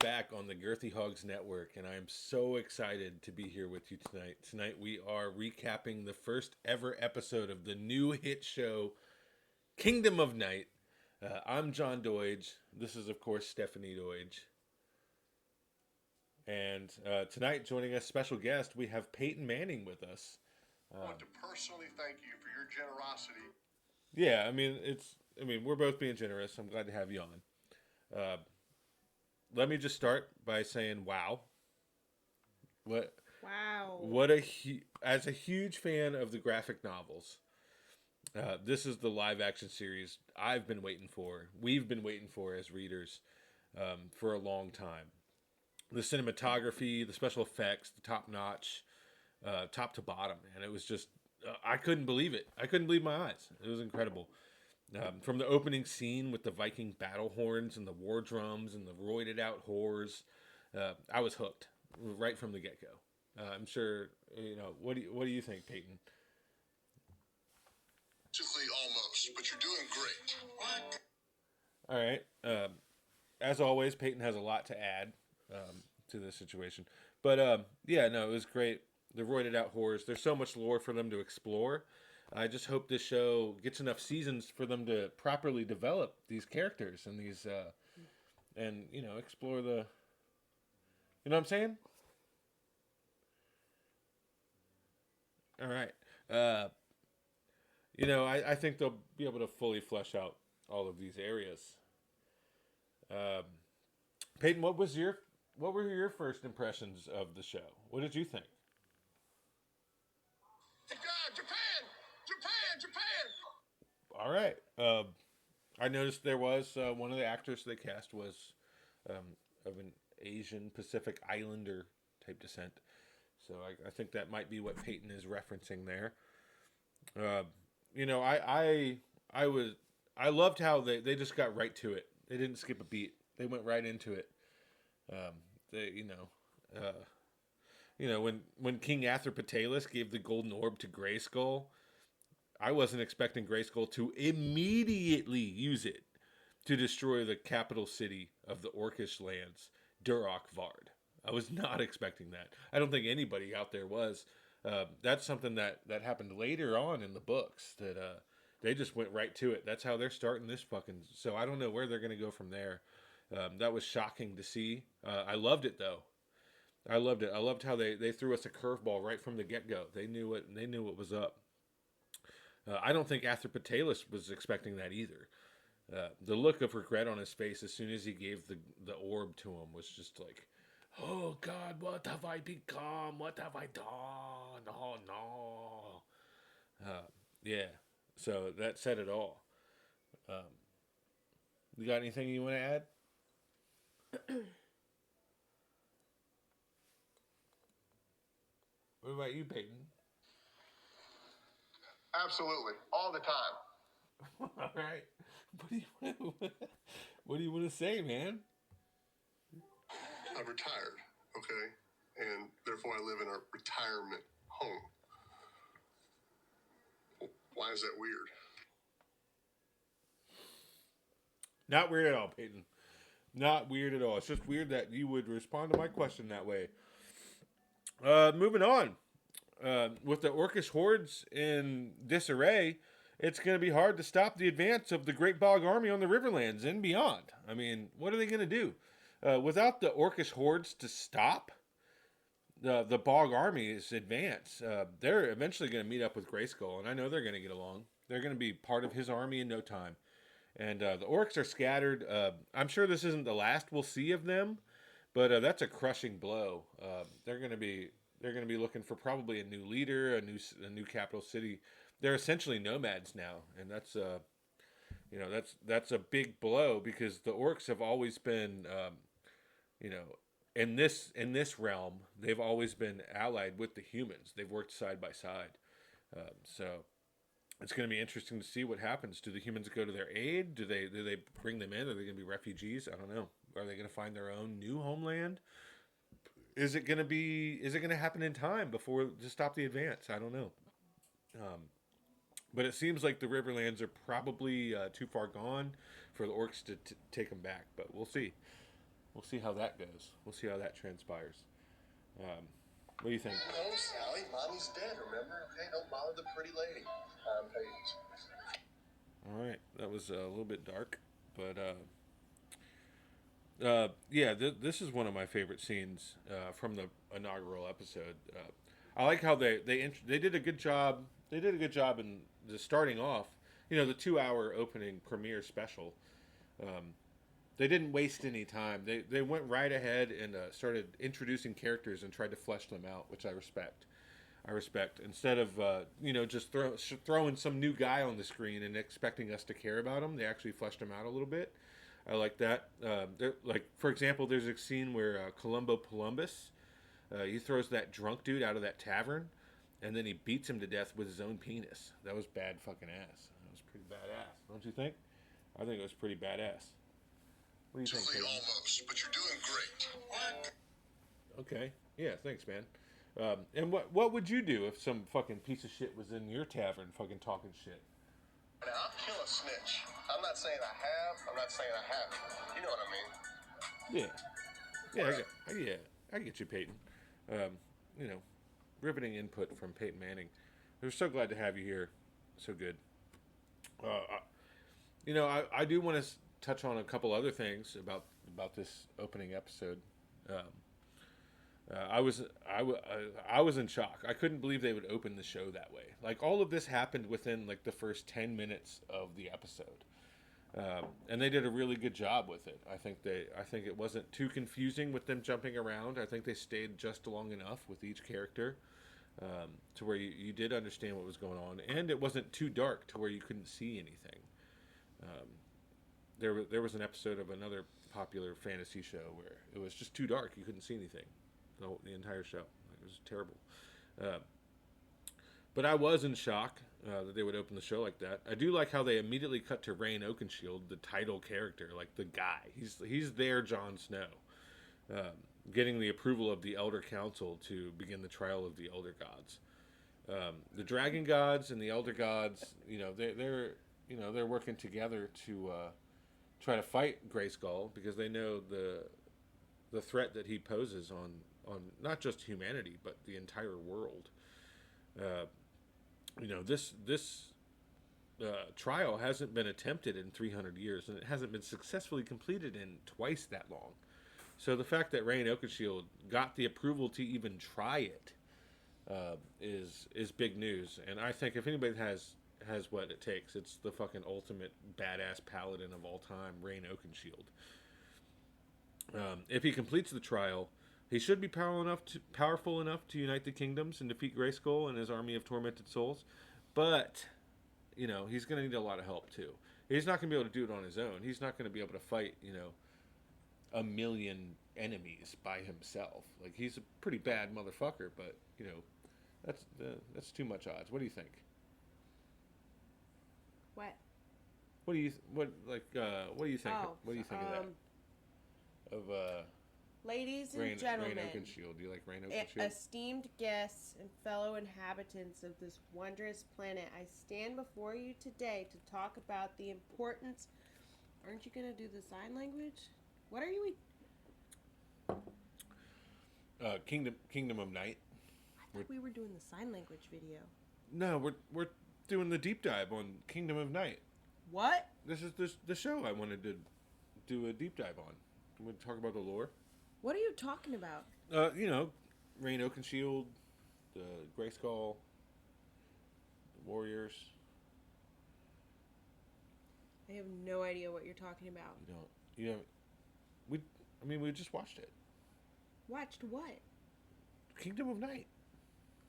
back on the Girthy Hogs Network, and I am so excited to be here with you tonight. Tonight we are recapping the first ever episode of the new hit show, Kingdom of Night. I'm John Doige. This is, of course, Stephanie Doige. And tonight, joining us, special guest, we have Peyton Manning with us. I want to personally thank you for your generosity. Yeah, we're both being generous. I'm glad to have you on. Let me just start by saying, wow. What Wow. as a huge fan of the graphic novels, this is the live action series I've been waiting for. We've been waiting for as readers for a long time. The cinematography, the special effects, the top notch, top to bottom, and it was just I couldn't believe it. I couldn't believe my eyes. It was incredible. From the opening scene with the Viking battle horns and the war drums and the roided out whores, I was hooked right from the get go. I'm sure you know. What do you think, Peyton? Basically, almost, but you're doing great. All right. As always, Peyton has a lot to add to this situation, but yeah, no, it was great. The roided out whores. There's so much lore for them to explore. I just hope this show gets enough seasons for them to properly develop these characters and these, and explore the. You know what I'm saying? All right. I think they'll be able to fully flesh out all of these areas. Um, Peyton, what were your first impressions of the show? What did you think? Japan! Japan! Japan! All right. I noticed there was one of the actors they cast was of an Asian Pacific Islander type descent. So I think that might be what Peyton is referencing there. Uh, I was I loved how they just got right to it. They didn't skip a beat. They went right into it. Um, they uh, when King Athropatelis gave the golden orb to Grayskull, I wasn't expecting Grayskull to immediately use it to destroy the capital city of the Orcish lands, Duroc Vard. I was not expecting that. I don't think anybody out there was. That's something that happened later on in the books that they just went right to it. That's how they're starting this fucking. So I don't know where they're going to go from there. That was shocking to see. I loved it though. I loved it. I loved how they threw us a curveball right from the get go. They knew what was up. I don't think Athropatelis was expecting that either. The look of regret on his face as soon as he gave the orb to him was just like, oh God, what have I become? What have I done? Oh no. Yeah. So that said it all. Um, you got anything you want to add? What about you, Peyton? Absolutely. All the time. All right. What do you want to say, man? I'm retired, okay? And therefore I live in a retirement home. Why is that weird? Not weird at all, Peyton. Not weird at all. It's just weird that you would respond to my question that way. Moving on. With the Orcish hordes in disarray, it's going to be hard to stop the advance of the Great Bog Army on the Riverlands and beyond. I mean, what are they going to do? Without the Orcish hordes to stop the Bog Army's advance, they're eventually going to meet up with Grayskull, and I know they're going to get along. They're going to be part of his army in no time. And the orcs are scattered. I'm sure this isn't the last we'll see of them, but that's a crushing blow. They're going to be looking for probably a new leader, a new capital city. They're essentially nomads now, and that's a big blow because the orcs have always been, you know, in this realm they've always been allied with the humans. They've worked side by side. So it's going to be interesting to see what happens. Do the humans go to their aid? Do they bring them in? Are they going to be refugees? I don't know. Are they going to find their own new homeland? Is it going to happen in time before to stop the advance? I don't know. Um, but it seems like the Riverlands are probably too far gone for the orcs to take them back. But we'll see. we'll see how that goes. We'll see how that transpires. Um, what do you think? No, Sally, Mommy's dead, remember? Okay, don't bother the pretty lady. Patience. All right, that was a little bit dark, but yeah, this is one of my favorite scenes from the inaugural episode. I like how they did a good job. They did a good job in the starting off. You know, the 2 hour opening premiere special. Um, they didn't waste any time. They went right ahead and started introducing characters and tried to flesh them out, which I respect. I respect instead of just throwing some new guy on the screen and expecting us to care about him. They actually fleshed him out a little bit. I like that. Like for example, there's a scene where Columbo Columbus he throws that drunk dude out of that tavern, and then he beats him to death with his own penis. That was bad fucking ass. That was pretty badass, don't you think? I think it was pretty badass. What do you think, Julie, Peyton? almost, but you're doing great. Okay. Yeah, thanks, man. And what would you do if some fucking piece of shit was in your tavern fucking talking shit? Now, I'll kill a snitch. I'm not saying I have. I'm not saying I haven't. You know what I mean? Yeah. Yeah, I get you, Peyton. Um, you know, riveting input from Peyton Manning. We're so glad to have you here. So good. I do want to touch on a couple other things about this opening episode. Um, I was in shock. I couldn't believe they would open the show that way. Like all of this happened within like the first 10 minutes of the episode, and they did a really good job with it. I think it wasn't too confusing with them jumping around. I think they stayed just long enough with each character to where you did understand what was going on, and it wasn't too dark to where you couldn't see anything. Um, there was an episode of another popular fantasy show where it was just too dark. You couldn't see anything. The entire show. It was terrible. Uh, but I was in shock that they would open the show like that. I do like how they immediately cut to Rain Oakenshield, the title character, like the guy. He's there, Jon Snow, getting the approval of the Elder Council to begin the trial of the Elder Gods. The Dragon Gods and the Elder Gods, they're working together to try to fight Grayskull because they know the threat that he poses on not just humanity but the entire world. This trial hasn't been attempted in 300 years, and it hasn't been successfully completed in twice that long. So the fact that Rain Oakenshield got the approval to even try it is big news. And I think if anybody has what it takes, it's the fucking ultimate badass paladin of all time, Rain Oakenshield. If he completes the trial, he should be powerful enough to unite the kingdoms and defeat Grayskull and his army of tormented souls. But, he's going to need a lot of help too. He's not going to be able to do it on his own. He's not going to be able to fight, a million enemies by himself. Like, he's a pretty bad motherfucker, but, that's too much odds. What do you think? What? What do you think? Oh, What do you think of that? Of ladies and Rain gentlemen, Oakenshield. Do you like Rain Oakenshield? esteemed guests and fellow inhabitants of this wondrous planet, I stand before you today to talk about the importance. Aren't you gonna do the sign language? What are you? Kingdom of Night. I thought we were doing the sign language video. No, we're doing the deep dive on Kingdom of Night. What? This is the show I wanted to do a deep dive on. I'm going to talk about the lore. What are you talking about? Rain Oakenshield, the Grayskull, the Warriors. I have no idea what you're talking about. You know, we just watched it. Watched what? Kingdom of Night.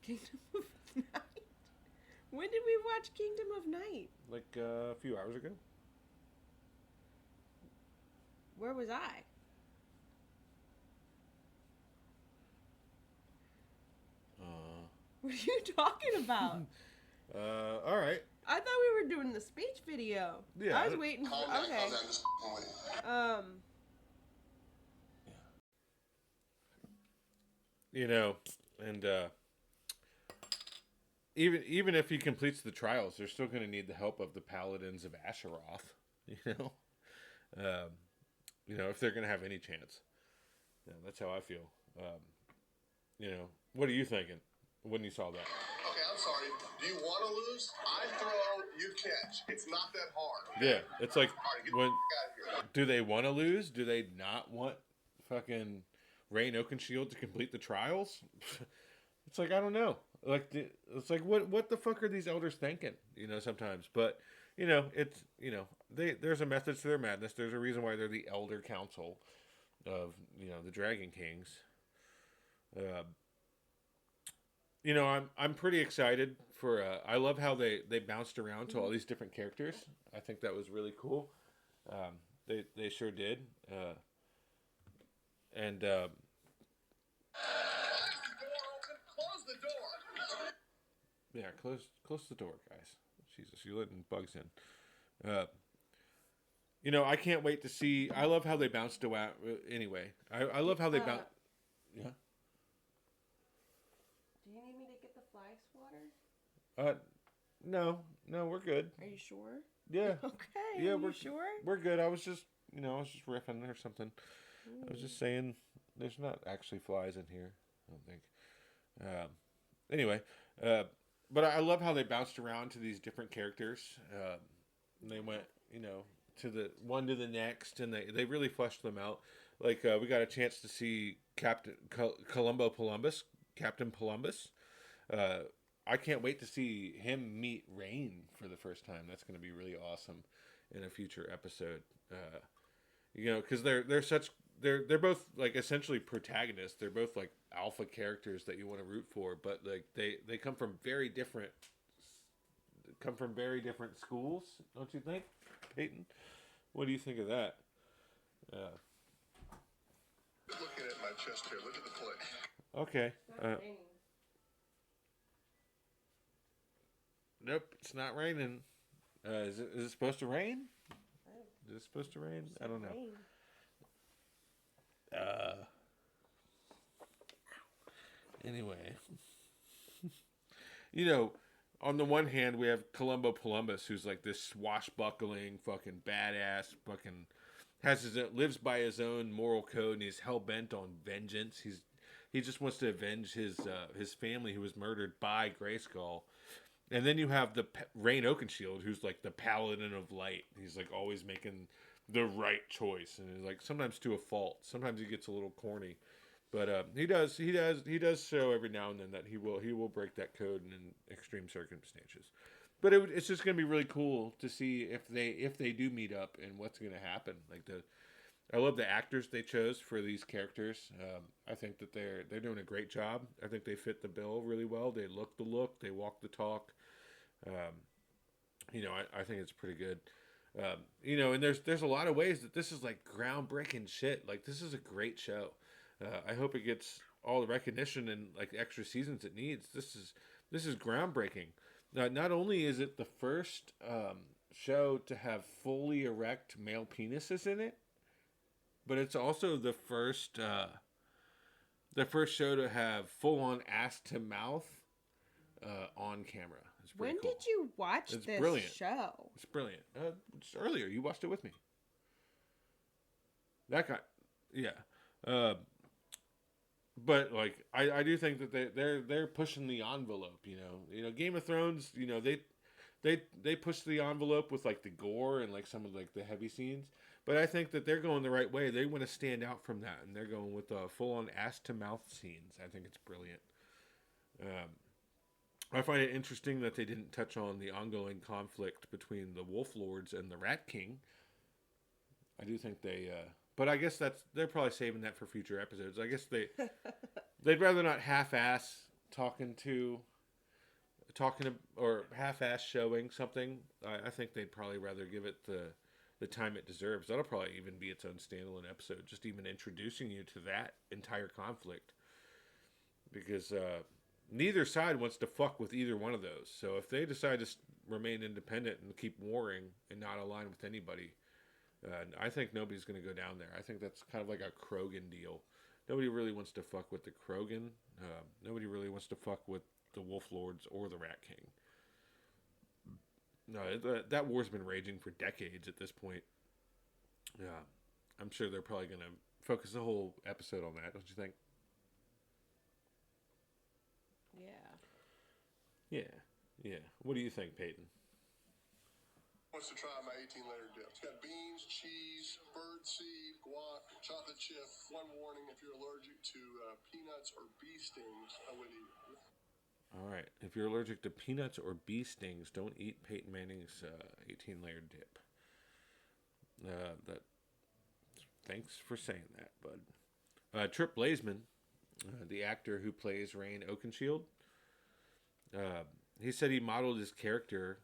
Kingdom of Night? When did we watch Kingdom of Night? Like a few hours ago. Where was I? What are you talking about? All right. I thought we were doing the speech video. Yeah. I was waiting for. Okay. And even if he completes the trials, they're still going to need the help of the paladins of Asheroth. If they're going to have any chance. Yeah, that's how I feel. You know, what are you thinking when you saw that? Okay, I'm sorry. Do you want to lose? I throw, you catch. It's not that hard. Yeah, it's like All right, get when the out of here. do they want to lose? Do they not want fucking Ray and Oakenshield to complete the trials? It's like I don't know. Like it's like what the fuck are these elders thinking? You know, sometimes. But it's there's a method to their madness. There's a reason why they're the elder council of the Dragon Kings. Uh, I'm pretty excited for. I love how they bounced around to all these different characters. I think that was really cool. They sure did. And Door open. Close the door. yeah, close the door, guys. Jesus, you're letting bugs in. I can't wait to see. I love how they bounced around. Anyway, I love how they bounce. Yeah. Do you need me to get the fly swatter? No, we're good. Are you sure? Yeah. Okay. Yeah, we're sure. We're good. I was just riffing or something. I was just saying, there's not actually flies in here. I don't think. Anyway, but I love how they bounced around to these different characters. And they went, to the one to the next, and they really fleshed them out. Like we got a chance to see Captain Captain Columbus. I can't wait to see him meet Rain for the first time. That's going to be really awesome in a future episode. Because they're both like essentially protagonists. They're both like alpha characters that you want to root for, but like they come from very different schools, don't you think, Peyton? What do you think of that? Looking at my chest here. Look at the plate. Okay. It's not raining. Nope, it's not raining. Is it supposed to rain? Oh, Is it supposed to rain? I don't know. rain. Anyway, on the one hand, we have Columbus, who's like this swashbuckling, fucking badass, fucking lives by his own moral code, and he's hell bent on vengeance. He just wants to avenge his family who was murdered by Grayskull. And then you have the Rain Oakenshield, who's like the paladin of light. He's like always making the right choice, and he's like sometimes to a fault. Sometimes he gets a little corny, but he does show every now and then that he will break that code in extreme circumstances. But it's just gonna be really cool to see if they do meet up and what's gonna happen. I love the actors they chose for these characters. I think that they're doing a great job. I think they fit the bill really well. They look the look, they walk the talk. I think it's pretty good. And there's a lot of ways that this is like groundbreaking shit. Like this is a great show. I hope it gets all the recognition and like extra seasons it needs. This is groundbreaking. Not only is it the first show to have fully erect male penises in it, but it's also the first show to have full on ass to mouth on camera. It's pretty When cool. did you watch It's this brilliant. show? It's brilliant. Just earlier, you watched it with me. That guy, yeah. But like, I do think that they're pushing the envelope. Game of Thrones. They push the envelope with like the gore and like some of like the heavy scenes. But I think that they're going the right way. They want to stand out from that, and they're going with full on ass to mouth scenes. I think it's brilliant. I find it interesting that they didn't touch on the ongoing conflict between the Wolf Lords and the Rat King. I do think but I guess they're probably saving that for future episodes. I guess they'd rather not half-ass or half-ass showing something. I think they'd probably rather give it the time it deserves. That'll probably even be its own standalone episode, just even introducing you to that entire conflict. Because neither side wants to fuck with either one of those. So if they decide to remain independent and keep warring and not align with anybody, I think nobody's going to go down there. I think that's kind of like a Krogan deal. Nobody really wants to fuck with the Krogan. Nobody really wants to fuck with the Wolf Lords or the Rat King. No, that war's been raging for decades at this point. Yeah, I'm sure they're probably going to focus the whole episode on that, don't you think? Yeah. Yeah. Yeah. What do you think, Peyton? Wants to try my 18-layer dip. It's got beans, cheese, birdseed, guac, chocolate chip. One warning: if you're allergic to peanuts or bee stings, I would eat it. All right. If you're allergic to peanuts or bee stings, don't eat Peyton Manning's 18-layer dip. That. Thanks for saying that, bud. Trip Blazeman, the actor who plays Rain Oakenshield, he said he modeled his character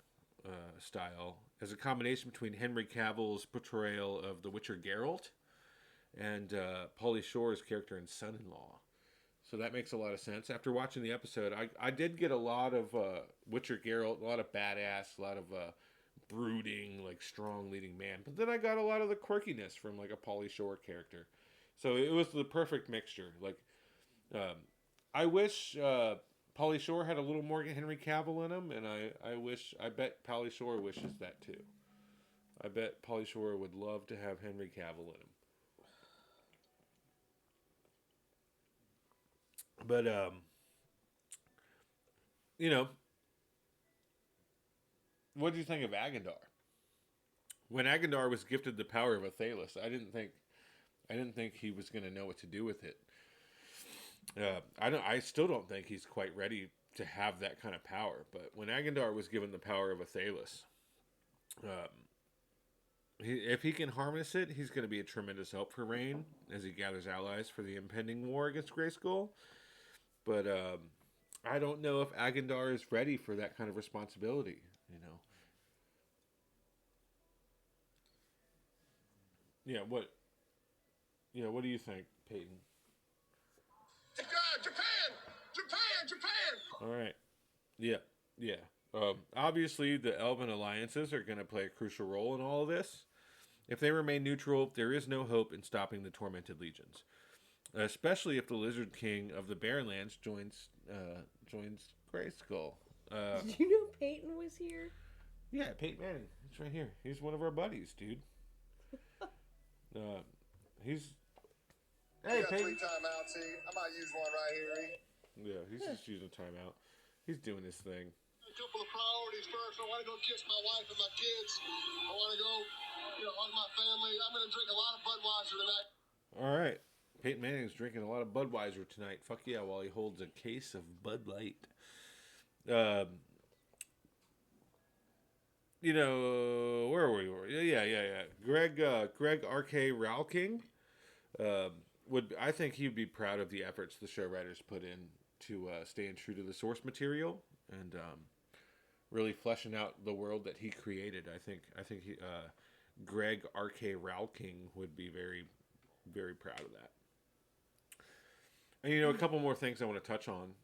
style as a combination between Henry Cavill's portrayal of the Witcher Geralt and Pauly Shore's character in Son-in-Law. So that makes a lot of sense. After watching the episode, I did get a lot of Witcher Geralt, a lot of badass, a lot of brooding, like strong leading man. But then I got a lot of the quirkiness from like a Pauly Shore character. So it was the perfect mixture. Like, I wish Pauly Shore had a little more Henry Cavill in him, and I bet Pauly Shore wishes that too. I bet Pauly Shore would love to have Henry Cavill in him. But you know, what do you think of Agandar? When Agandar was gifted the power of Athelas, I didn't think he was going to know what to do with it. I still don't think he's quite ready to have that kind of power. But when Agandar was given the power of Athelas, if he can harness it, he's going to be a tremendous help for Rain as he gathers allies for the impending war against Grayskull. But I don't know if Agandar is ready for that kind of responsibility. Yeah. What do you think, Peyton? Japan! All right. Yeah. Obviously, the Elven alliances are going to play a crucial role in all of this. If they remain neutral, there is no hope in stopping the tormented legions. Especially if the Lizard King of the Barrenlands joins Grayskull. Did you know Peyton was here? Yeah, Peyton Manning. He's right here. He's one of our buddies, dude. He's. Hey, Peyton. 3 timeouts, see? I might use one right here, Yeah, he's just using a timeout. He's doing his thing. A couple of priorities first. I want to go kiss my wife and my kids. I want to go, hug my family. I'm going to drink a lot of Budweiser tonight. All right. Peyton Manning's drinking a lot of Budweiser tonight. Fuck yeah, while he holds a case of Bud Light. Where were we? Yeah. Greg R.K. Rowking I think he'd be proud of the efforts the show writers put in to staying true to the source material and really fleshing out the world that he created. I think Greg R.K. Rowking would be very, very proud of that. And a couple more things I want to touch on.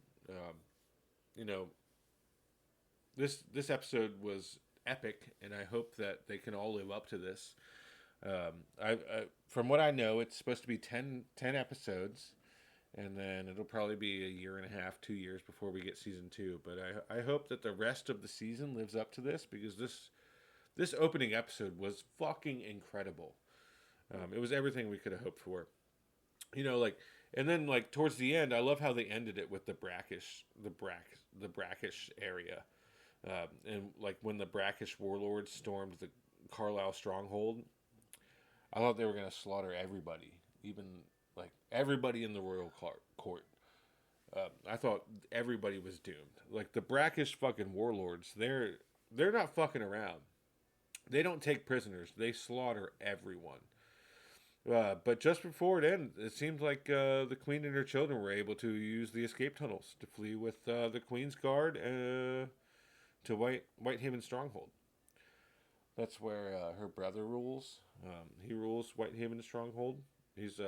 This episode was epic, and I hope that they can all live up to this. From what I know, it's supposed to be 10 episodes, and then it'll probably be a year and a half, 2 years before we get season 2. But I hope that the rest of the season lives up to this, because this opening episode was fucking incredible. It was everything we could have hoped for. And then towards the end, I love how they ended it with the brackish area. And when the brackish warlords stormed the Carlisle stronghold, I thought they were going to slaughter everybody, even everybody in the royal court. I thought everybody was doomed. The brackish fucking warlords, they're not fucking around. They don't take prisoners. They slaughter everyone. But just before it ended, it seemed like the queen and her children were able to use the escape tunnels to flee with the Queen's Guard to Whitehaven Stronghold. That's where her brother rules. He rules Whitehaven Stronghold. He's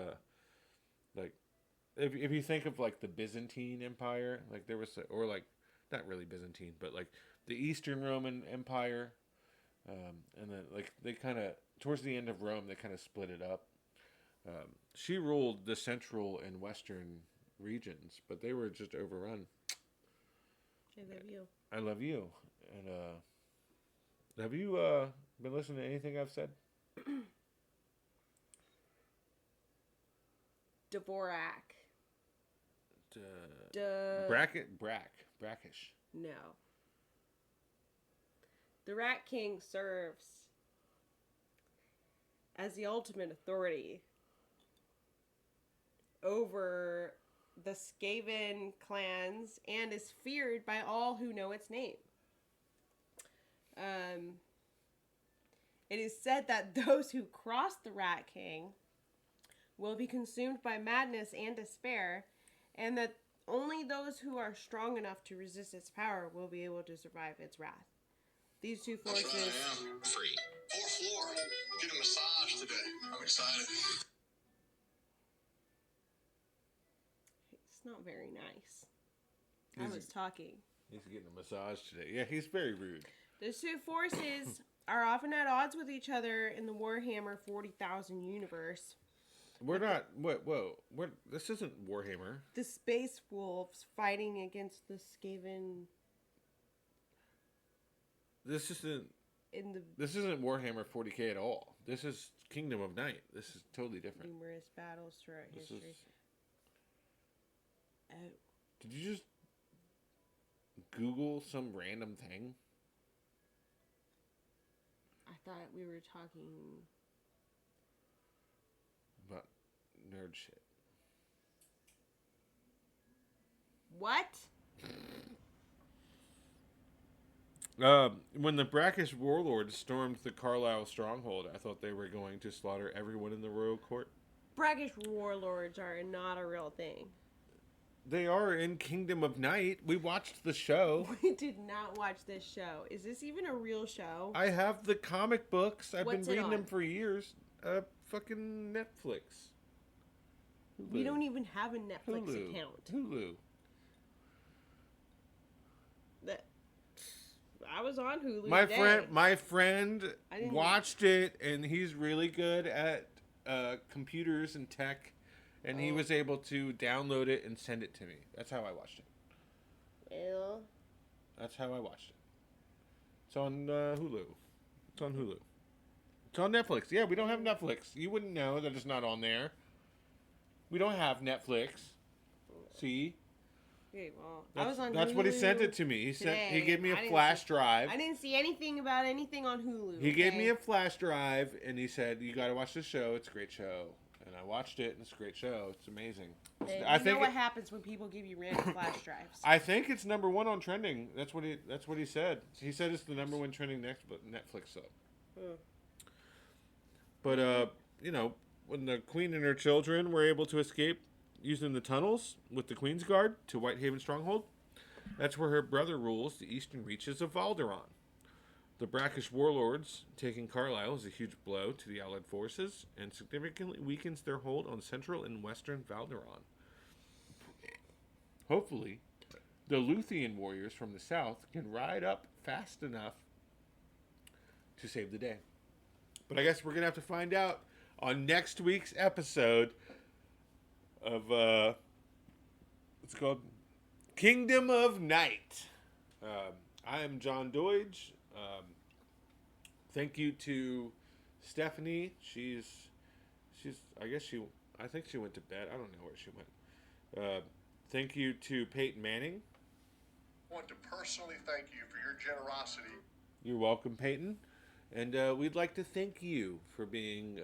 if you think of the Byzantine Empire, there was not really Byzantine, but the Eastern Roman Empire, and then they kind of towards the end of Rome they kind of split it up. She ruled the central and western regions, but they were just overrun. I love you. I love you. And have you been listening to anything I've said? Dvorak. Brackish. No. The Rat King serves as the ultimate authority over the Skaven clans and is feared by all who know its name. It is said that those who cross the Rat King will be consumed by madness and despair, and that only those who are strong enough to resist its power will be able to survive its wrath. These two forces... That's right, I am. Free. 4th floor. Get a massage today. I'm excited. It's not very nice. I was talking. He's getting a massage today. Yeah, he's very rude. These two forces are often at odds with each other in the Warhammer 40,000 universe. We're not... Whoa. This isn't Warhammer. The Space Wolves fighting against the Skaven... This isn't Warhammer 40k at all. This is Kingdom of Night. This is totally different. Numerous battles throughout history. Did you just Google some random thing? I thought we were talking about nerd shit. What? When the Brackish warlords stormed the Carlisle stronghold, I thought they were going to slaughter everyone in the royal court. Brackish warlords are not a real thing. They are in Kingdom of Night. We watched the show. We did not watch this show. Is this even a real show? I have the comic books. I've What's been reading it on? them for years. Fucking Netflix. Hulu. We don't even have a Netflix account. Hulu. I was on Hulu. My friend watched it, and he's really good at computers and tech, and he was able to download it and send it to me. That's how I watched it. Well, that's how I watched it. It's on Hulu. It's on Hulu. It's on Netflix. Yeah, we don't have Netflix. You wouldn't know that it's not on there. We don't have Netflix. See? Okay, well, I was on That's Hulu what he sent it to me. He gave me a flash drive. I didn't see anything about anything on Hulu. He gave me a flash drive, and he said, "You got to watch this show. It's a great show." And I watched it, and it's a great show. It's amazing. I think know what happens when people give you random flash drives. I think it's #1 on trending. That's what he said. He said it's the #1 trending Netflix show. But when the Queen and her children were able to escape using the tunnels with the Queen's Guard to Whitehaven Stronghold, that's where her brother rules the eastern reaches of Valderon. The Brackish warlords taking Carlisle is a huge blow to the Allied forces and significantly weakens their hold on central and western Valderon. Hopefully, the Luthian warriors from the south can ride up fast enough to save the day. But I guess we're going to have to find out on next week's episode of it's called Kingdom of Night. I am John Doige. Thank you to Stephanie. She's I think she went to bed. I don't know where she went. Thank you to Peyton Manning. I want to personally thank you for your generosity. You're welcome, Peyton. And we'd like to thank you for being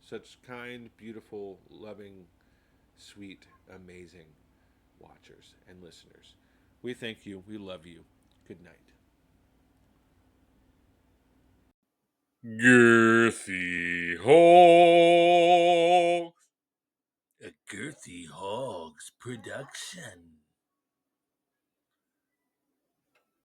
such kind, beautiful, loving, sweet, amazing watchers and listeners. We thank you. We love you. Good night. Girthy Hogs. A Girthy Hogs production.